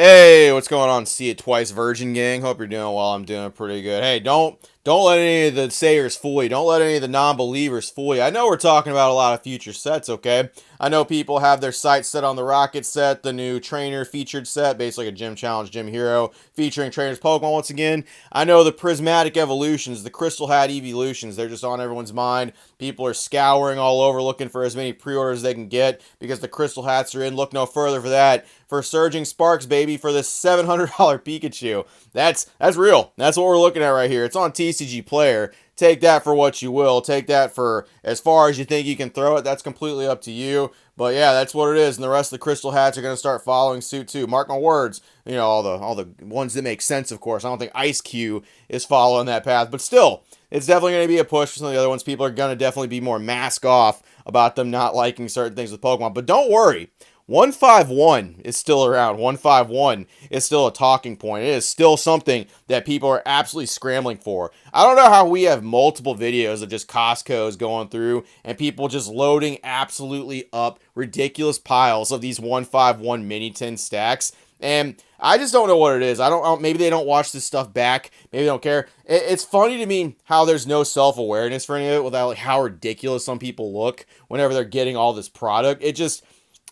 Hey, what's going on? See it twice, Virgin Gang. Hope you're doing well. I'm doing pretty good. Hey, don't let any of the sayers fool you. Don't let any of the non-believers fool you. I know we're talking about a lot of future sets, okay? I know people have their sights set on the Rocket set, the new trainer featured set, basically a gym challenge, gym hero, featuring trainers Pokemon once again. I know the prismatic evolutions, the crystal hat evolutions, they're just on everyone's mind. People are scouring all over looking for as many pre-orders as they can get because the crystal hats are in. Look no further for that. For Surging Sparks, baby, for this $700 Pikachu. That's real. That's what we're looking at right here. It's on TCG Player. Take that for what you will. Take that for as far as you think you can throw it. That's completely up to you. But yeah, that's what it is. And the rest of the crystal hats are going to start following suit too. Mark my words. You know, all the ones that make sense, of course. I don't think Ice Q is following that path. But still, it's definitely going to be a push for some of the other ones. People are going to definitely be more mask off about them not liking certain things with Pokemon. But don't worry. 151 is still around. 151 is still a talking point. It is still something that people are absolutely scrambling for. I don't know how we have multiple videos of just Costco's going through and people just loading absolutely up ridiculous piles of these 151 mini tin stacks. And I just don't know what it is. I don't. Maybe they don't watch this stuff back. Maybe they don't care. It's funny to me how there's no self-awareness for any of it without like how ridiculous some people look whenever they're getting all this product.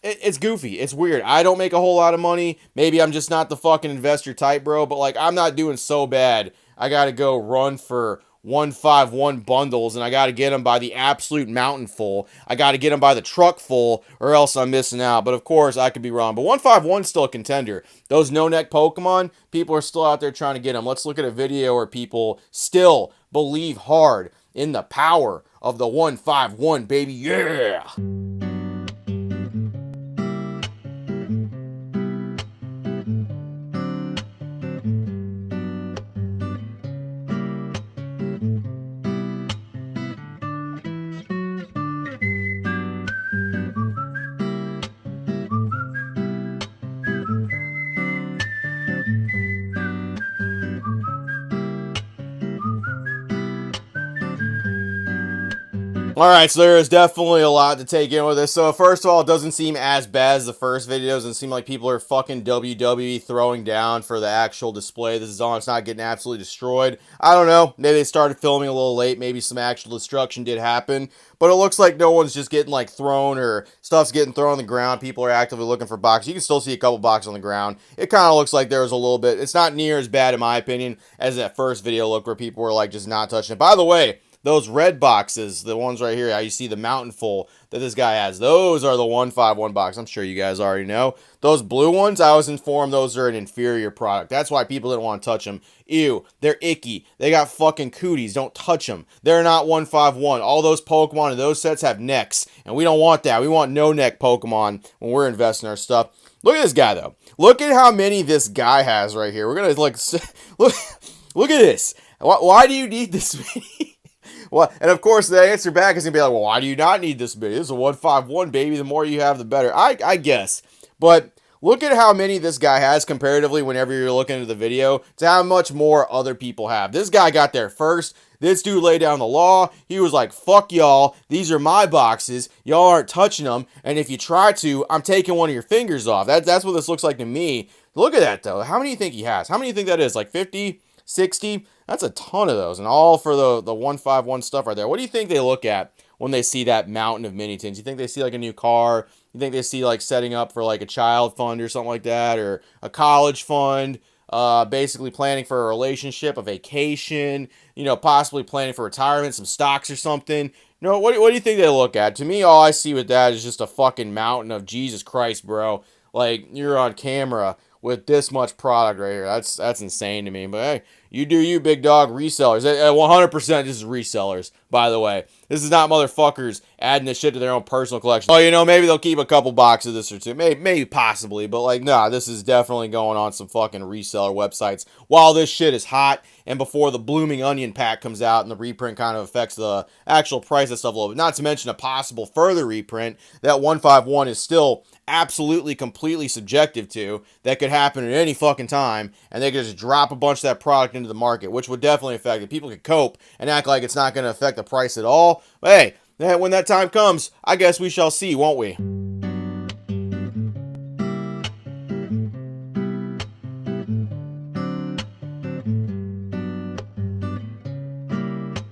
It's goofy. It's weird. I don't make a whole lot of money. Maybe I'm just not the fucking investor type, bro. But like, I'm not doing so bad. I got to go run for 151 bundles, and I got to get them by the absolute mountain full. I got to get them by the truck full, or else I'm missing out. But of course, I could be wrong. But 151 is still a contender. Those no-neck Pokemon, people are still out there trying to get them. Let's look at a video where people still believe hard in the power of the 151, baby. Yeah! All right, so there is definitely a lot to take in with this. So first of all, it doesn't seem as bad as the first video. It doesn't seem like people are fucking WWE throwing down for the actual display this is on. It's not getting absolutely destroyed. I don't know. Maybe they started filming a little late. Maybe some actual destruction did happen. But it looks like no one's just getting like thrown or stuff's getting thrown on the ground. People are actively looking for boxes. You can still see a couple boxes on the ground. It kind of looks like there was a little bit. It's not near as bad in my opinion as that first video looked where people were like just not touching it. By the way, those red boxes, the ones right here, how you see the mountain full that this guy has, those are the 151 box. I'm sure you guys already know. Those blue ones, I was informed those are an inferior product. That's why people didn't want to touch them. Ew, they're icky. They got fucking cooties. Don't touch them. They're not 151. All those Pokemon in those sets have necks, and we don't want that. We want no neck Pokemon when we're investing our stuff. Look at this guy, though. Look at how many this guy has right here. We're going to, like, look at this. Why do you need this many? Well, and of course, the answer back is going to be like, well, why do you not need this many? This is a 151, baby. The more you have, the better. I guess. But look at how many this guy has comparatively whenever you're looking at the video to how much more other people have. This guy got there first. This dude laid down the law. He was like, fuck y'all. These are my boxes. Y'all aren't touching them. And if you try to, I'm taking one of your fingers off. That's what this looks like to me. Look at that, though. How many do you think he has? How many do you think that is? Like 50? 60? That's a ton of those, and all for the 151 stuff right there. What do you think they look at when they see that mountain of mini tins? You think they see like a new car? You think they see like setting up for like a child fund or something like that, or a college fund? Basically planning for a relationship, a vacation, possibly planning for retirement, some stocks or something. What do you think they look at? To me, all I see with that is just a fucking mountain of Jesus Christ, bro. Like, you're on camera with this much product right here. That's insane to me. But hey, you do you, big dog. Resellers. 100% this is resellers, by the way. This is not motherfuckers adding this shit to their own personal collection. Oh, maybe they'll keep a couple boxes of this or two. Maybe possibly. But like, nah, this is definitely going on some fucking reseller websites while this shit is hot and before the blooming onion pack comes out and the reprint kind of affects the actual price of stuff a little bit. Not to mention a possible further reprint that 151 is still absolutely completely subjective to, that could happen at any fucking time, and they could just drop a bunch of that product into the market, which would definitely affect it. People could cope and act like it's not going to affect the price at all. But hey, when that time comes, I guess we shall see, won't we?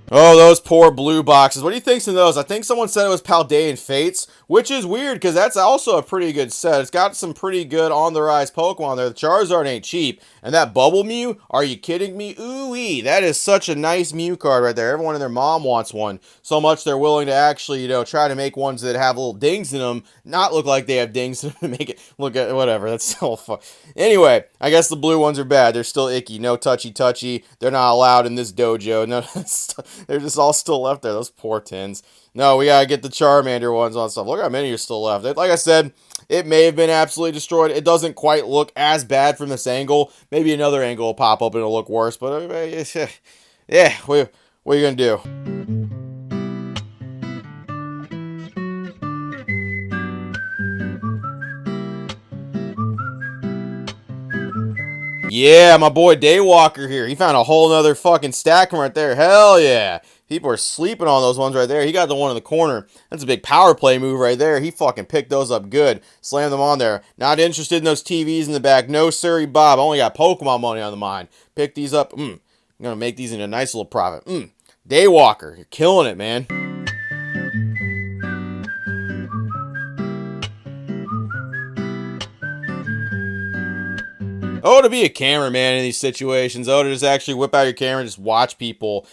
Oh, those poor blue boxes. What do you think's in those? I think someone said it was Paldean Fates, which is weird because that's also a pretty good set. It's got some pretty good on-the-rise Pokemon there. The Charizard ain't cheap. And that Bubble Mew? Are you kidding me? Ooh-wee. That is such a nice Mew card right there. Everyone and their mom wants one. So much they're willing to actually, try to make ones that have little dings in them, not look like they have dings in them to make it look at whatever. That's so fun. Anyway, I guess the blue ones are bad. They're still icky. No touchy-touchy. They're not allowed in this dojo. No, they're just all still left there. Those poor tins. No, we gotta get the Charmander ones on stuff. Look how many are still left. Like I said, it may have been absolutely destroyed. It doesn't quite look as bad from this angle. Maybe another angle will pop up and it'll look worse. But yeah, what are you gonna do? Yeah, my boy Daywalker here. He found a whole nother fucking stack from right there. Hell yeah. People are sleeping on those ones right there. He got the one in the corner. That's a big power play move right there. He fucking picked those up good. Slammed them on there. Not interested in those TVs in the back. No, sirree, Bob. I only got Pokemon money on the mind. Pick these up. I'm going to make these into a nice little profit. Daywalker. You're killing it, man. Oh, to be a cameraman in these situations. Oh, to just actually whip out your camera and just watch people.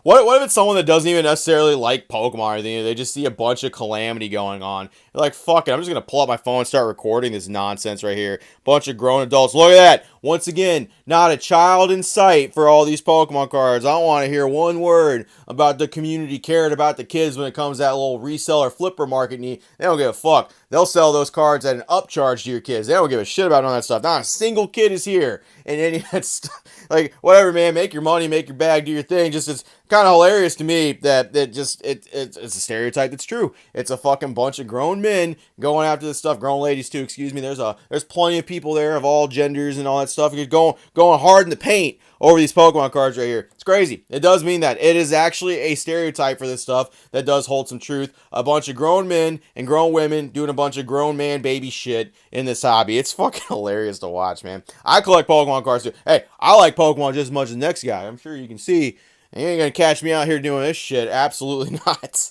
What if it's someone that doesn't even necessarily like Pokemon or anything? They just see a bunch of calamity going on. They're like, fuck it, I'm just going to pull up my phone and start recording this nonsense right here. Bunch of grown adults. Look at that. Once again, not a child in sight for all these Pokemon cards. I don't want to hear one word about the community caring about the kids when it comes to that little reseller flipper market need. They don't give a fuck. They'll sell those cards at an upcharge to your kids. They don't give a shit about all that stuff. Not a single kid is here. And any of that stuff. Like, whatever, man. Make your money, make your bag, do your thing. Just, it's kind of hilarious to me that it's a stereotype that's true. It's a fucking bunch of grown men going after this stuff. Grown ladies, too, excuse me. There's plenty of people there of all genders and all that stuff. You're going hard in the paint over these Pokemon cards right here. It's crazy. It does mean that. It is actually a stereotype for this stuff that does hold some truth. A bunch of grown men and grown women doing a bunch of grown man baby shit in this hobby. It's fucking hilarious to watch, man. I collect Pokemon cards too. Hey, I like Pokemon just as much as the next guy. I'm sure you can see. And you ain't gonna catch me out here doing this shit. Absolutely not.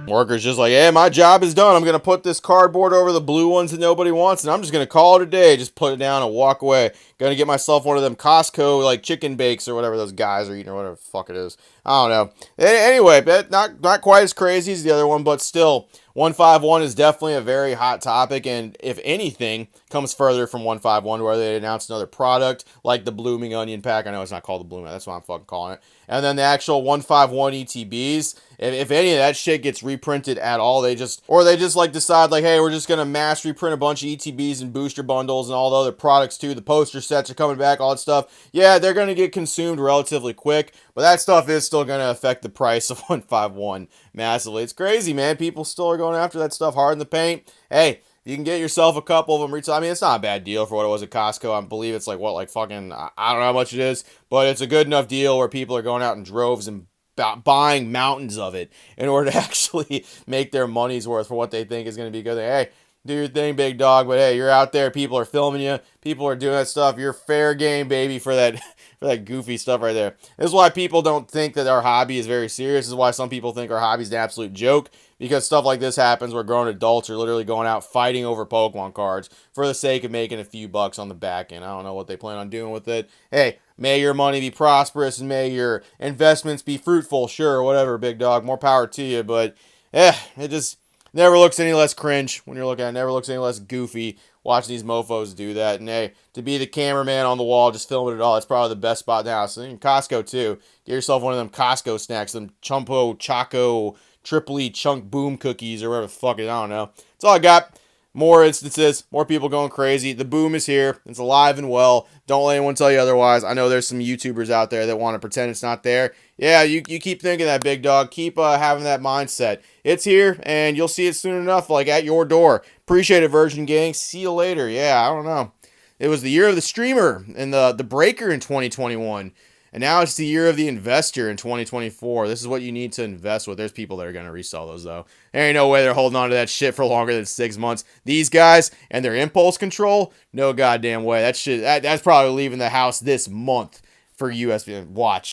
Worker's just like, hey, my job is done. I'm going to put this cardboard over the blue ones that nobody wants, and I'm just going to call it a day. Just put it down and walk away. Going to get myself one of them Costco, like, chicken bakes or whatever those guys are eating or whatever the fuck it is. I don't know. Anyway, not quite as crazy as the other one, but still, 151 is definitely a very hot topic, and if anything, comes further from 151 where they announced another product, like the Blooming Onion Pack. I know it's not called the Blooming, that's what I'm fucking calling it. And then the actual 151 ETBs. If any of that shit gets reprinted at all, they just like decide like, hey, we're just gonna mass reprint a bunch of ETBs and booster bundles and all the other products too. The poster sets are coming back, all that stuff. Yeah, they're gonna get consumed relatively quick, but that stuff is still gonna affect the price of 151 massively. It's crazy, man. People still are going after that stuff hard in the paint. Hey, you can get yourself a couple of them retail. I mean, it's not a bad deal for what it was at Costco. I believe it's like fucking, I don't know how much it is, but it's a good enough deal where people are going out in droves and buying mountains of it in order to actually make their money's worth for what they think is going to be good. Hey, do your thing, big dog, but hey, you're out there. People are filming you. People are doing that stuff. You're fair game, baby, for that goofy stuff right there. This is why people don't think that our hobby is very serious. This is why some people think our hobby is an absolute joke, because stuff like this happens where grown adults are literally going out fighting over Pokemon cards for the sake of making a few bucks on the back end. I don't know what they plan on doing with it. Hey, may your money be prosperous and may your investments be fruitful. Sure, whatever, big dog. More power to you, but it just never looks any less cringe when you're looking at it. Never looks any less goofy watching these mofos do that. And hey, to be the cameraman on the wall just filming it all, that's probably the best spot now. So in Costco too, get yourself one of them Costco snacks, them Chumpo Choco Triply Chunk Boom cookies or whatever the fuck it is. I don't know. That's all I got. More instances, more people going crazy. The boom is here. It's alive and well. Don't let anyone tell you otherwise. I know there's some YouTubers out there that want to pretend it's not there. Yeah, you keep thinking that, big dog. Keep having that mindset. It's here, and you'll see it soon enough, like at your door. Appreciate it, Virgin Gang. See you later. Yeah, I don't know. It was the year of the streamer and the breaker in 2021. And now it's the year of the investor in 2024. This is what you need to invest with. There's people that are going to resell those, though. There ain't no way they're holding on to that shit for longer than 6 months. These guys and their impulse control, no goddamn way. That shit, that's probably leaving the house this month for USB. Watch.